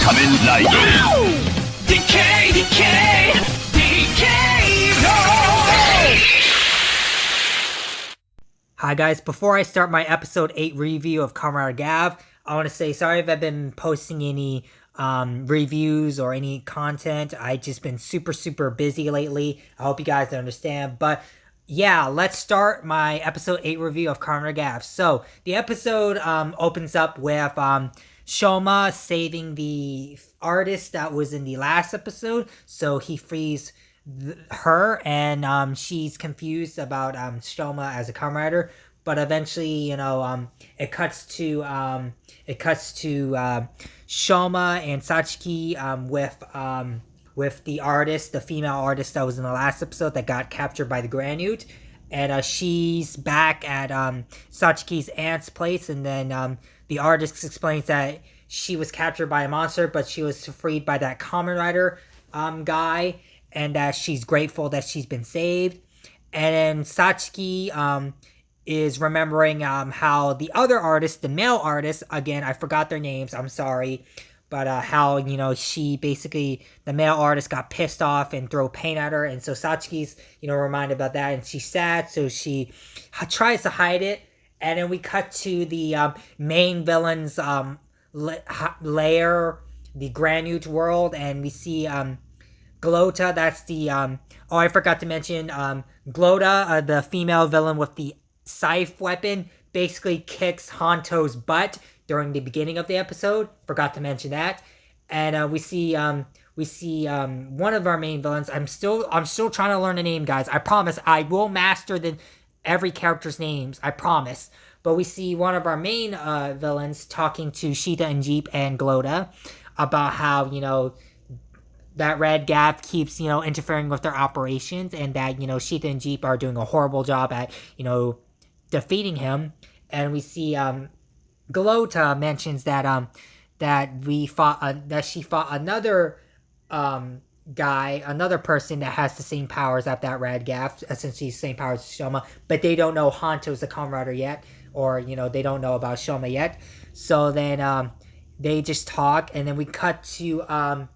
Kamen Rider. Decay, decay, decay, no! Hi guys, before I start my episode 8 review of Kamen Rider Gavv, I want to say sorry if I've been posting any reviews or any content. I've just been super busy lately. I hope you guys understand. But yeah, let's start my episode 8 review of Kamen Rider Gavv. So the episode opens up with Shoma saving the artist that was in the last episode. So he frees her, and she's confused about Shoma as a Kamen Rider. But eventually, it cuts to Shoma and Satsuki with the artist, the female artist that was in the last episode that got captured by the Granute. And she's back at Satsuki's aunt's place, and then the artist explains that she was captured by a monster, but she was freed by that Kamen Rider guy, and that she's grateful that she's been saved. And then Satsuki is remembering how the other artist, the male artist, again, I forgot their names, I'm sorry, but how, she basically, the male artist got pissed off and threw paint at her, and so Satsuki's, reminded about that, and she's sad, so she tries to hide it, and then we cut to the main villain's lair, the Granute world, and we see Glota, that's the, I forgot to mention, Glota, the female villain with the scythe weapon, basically kicks Hanto's butt during the beginning of the episode. Forgot to mention that. And we see one of our main villains. I'm still trying to learn the name, guys. I promise I will master every character's names. I promise. But we see one of our main villains talking to Sheeta and Jeep and Glota about how, that Red Gavv keeps, interfering with their operations, and that, Sheeta and Jeep are doing a horrible job at, defeating him. And we see Glota mentions that she fought another guy, another person that has the same powers as that Red Gavv, essentially the same powers as Shoma, but they don't know Hanto's a Kamen Rider yet, or they don't know about Shoma yet. So then they just talk, and then we cut to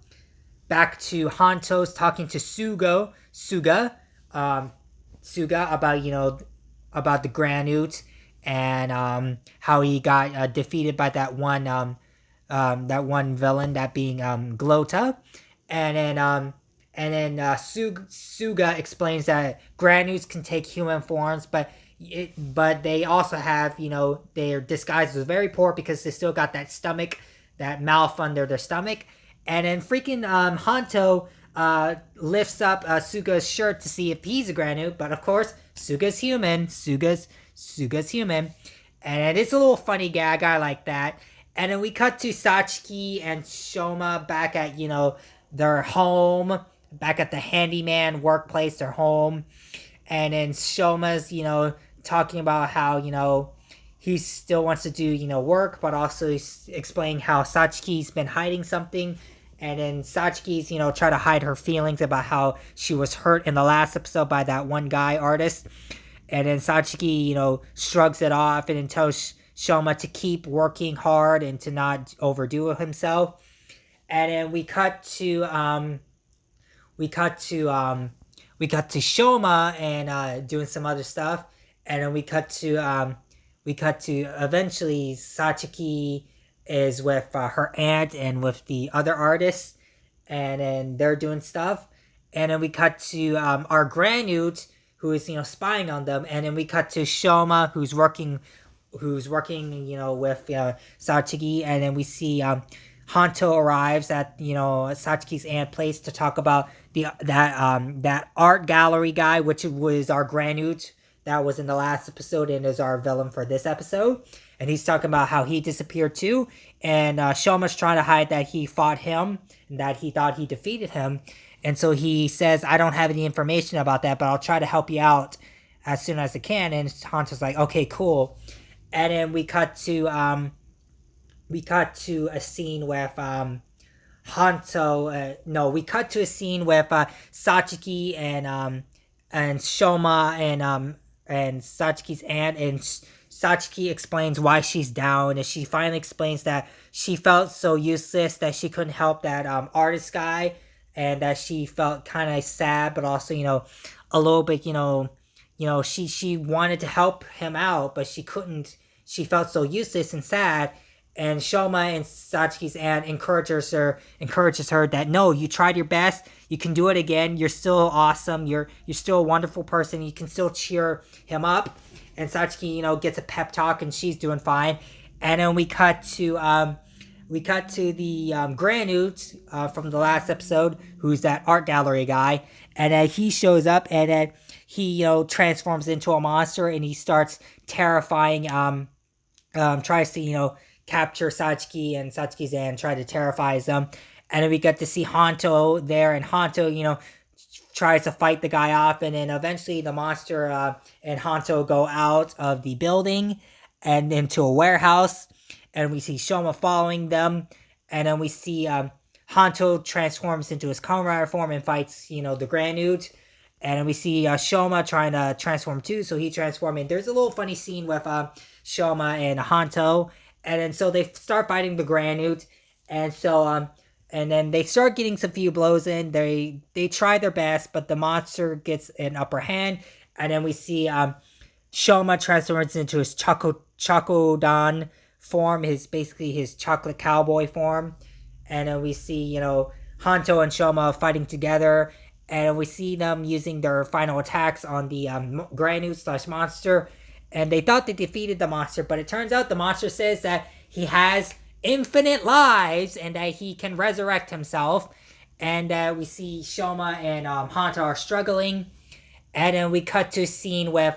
back to Hanto's talking to Suga about the Granute, and how he got defeated by that one villain, that being Glota, and then Suga explains that Granutes can take human forms, but they also have, their disguises are very poor because they still got that stomach, that mouth under their stomach. And then freaking Hanto lifts up Suga's shirt to see if he's a Granute, but of course Suga's human. Suga's human, and it's a little funny gag. I like that. And then we cut to Satsuki and Shoma back at their home, back at the handyman workplace, their home, and then Shoma's talking about how he still wants to do work, but also he's explaining how Satsuki's been hiding something. And then Satsuki's, try to hide her feelings about how she was hurt in the last episode by that one guy artist. And then Satsuki, shrugs it off and then tells Shoma to keep working hard and to not overdo himself. And then we cut to Shoma and doing some other stuff. And then we cut to eventually Satsuki is with her aunt and with the other artists, and then they're doing stuff. And then we cut to our Granute, who is spying on them, and then we cut to Shoma, who's working with Satsuki, and then we see Hanto arrives at Satsuki's aunt's place to talk about that art gallery guy, which was our Granute that was in the last episode and is our villain for this episode. And he's talking about how he disappeared too. And Shoma's trying to hide that he fought him and that he thought he defeated him. And so he says, I don't have any information about that, but I'll try to help you out as soon as I can. And Hanto's like, okay, cool. And then we cut to a scene with we cut to a scene with Satsuki and Shoma and Satsuki's aunt, and Satsuki explains why she's down, and she finally explains that she felt so useless that she couldn't help that artist guy, and that she felt kind of sad, but also a little bit she wanted to help him out, but she couldn't. She felt so useless and sad. And Shoma and Satsuki's aunt encourages her that no, you tried your best, you can do it again. You're still awesome. You're still a wonderful person. You can still cheer him up. And Satsuki, gets a pep talk, and she's doing fine. And then we cut to the Granute from the last episode, who's that art gallery guy, and he shows up, and then he transforms into a monster, and he starts terrifying. Tries to capture Satsuki and Satsuki's aunt, try to terrify them. And then we get to see Hanto there, and Hanto, tries to fight the guy off, and then eventually the monster and Hanto go out of the building and into a warehouse, and we see Shoma following them, and then we see Hanto transforms into his Kamen Rider form and fights, the Granute, and then we see Shoma trying to transform too, so he transforms, and there's a little funny scene with Shoma and Hanto, and then so they start fighting the Granute, and so and then they start getting some few blows in. They try their best, but the monster gets an upper hand, and then we see Shoma transforms into his Chocodan form, basically his chocolate cowboy form, and then we see Hanto and Shoma fighting together, and we see them using their final attacks on the Granute / monster, and they thought they defeated the monster, but it turns out the monster says that he has infinite lives and that he can resurrect himself, and we see Shoma and Hanto are struggling, and then we cut to a scene with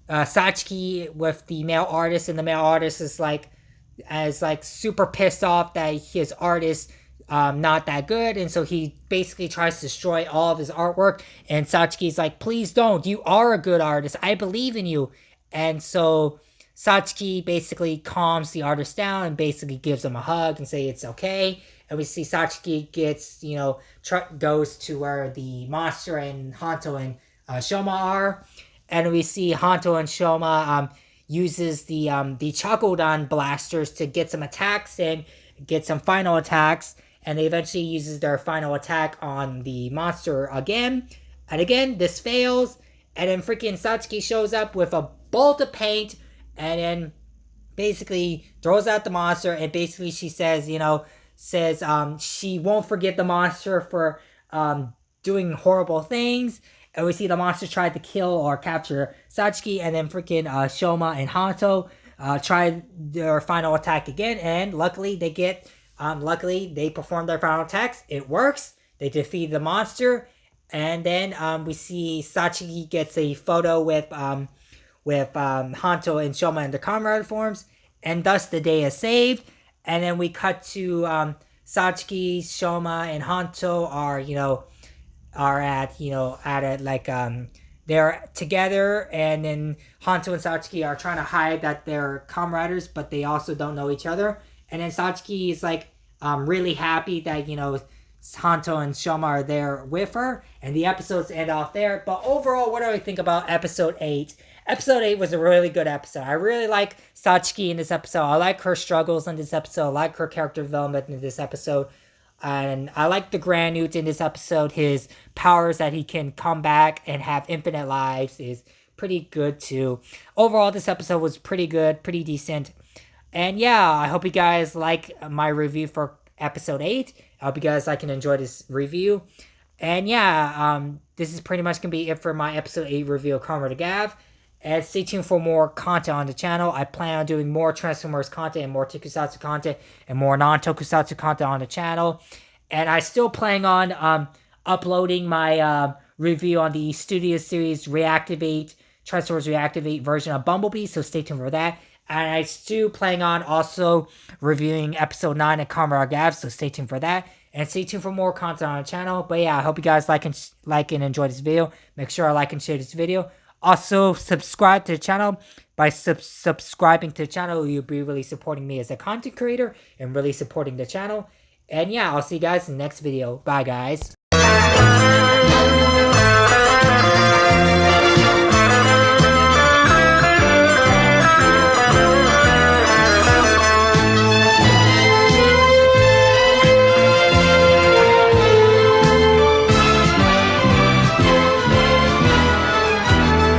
Satsuki with the male artist, and the male artist is super pissed off that his art is not that good, and so he basically tries to destroy all of his artwork, and Satsuki's like, please don't, you are a good artist, I believe in you. And so Satsuki basically calms the artist down and basically gives him a hug and say it's okay. And we see Satsuki gets, goes to where the monster and Hanto and Shoma are. And we see Hanto and Shoma uses the Chocodan blasters to get some attacks in, get some final attacks. And they eventually uses their final attack on the monster again. And again, this fails. And then freaking Satsuki shows up with a bolt of paint, and then basically throws out the monster, and basically she says, she won't forgive the monster for doing horrible things. And we see the monster try to kill or capture Satsuki, and then freaking Shoma and Hanto try their final attack again, and luckily they perform their final attacks. It works. They defeat the monster, and then we see Satsuki gets a photo with Hanto and Shoma in the Kamen Rider forms, and thus the day is saved. And then we cut to Satsuki, Shoma, and Hanto they're together, and then Hanto and Satsuki are trying to hide that they're Kamen Riders, but they also don't know each other. And then Satsuki is really happy that Hanto and Shoma are there with her, and the episodes end off there. But overall, what do I think about episode 8? Episode 8 was a really good episode. I really like Satsuki in this episode. I like her struggles in this episode. I like her character development in this episode. And I like the Granute in this episode. His powers that he can come back and have infinite lives is pretty good too. Overall, this episode was pretty good, pretty decent. And yeah, I hope you guys like my review for episode 8. I hope you guys like and enjoy this review. And yeah, this is pretty much going to be it for my episode 8 review of Kamen Gavv. And stay tuned for more content on the channel. I plan on doing more Transformers content and more Tokusatsu content and more non-Tokusatsu content on the channel. And I still plan on uploading my review on the Studio Series Transformers Reactivate version of Bumblebee, so stay tuned for that. And I still plan on also reviewing episode 9 of Kamen Gavv, so stay tuned for that. And stay tuned for more content on the channel. But yeah, I hope you guys like and enjoy this video. Make sure to like and share this video. Also, subscribe to the channel. By subscribing to the channel, you'll be really supporting me as a content creator and really supporting the channel. And yeah, I'll see you guys in the next video. Bye, guys.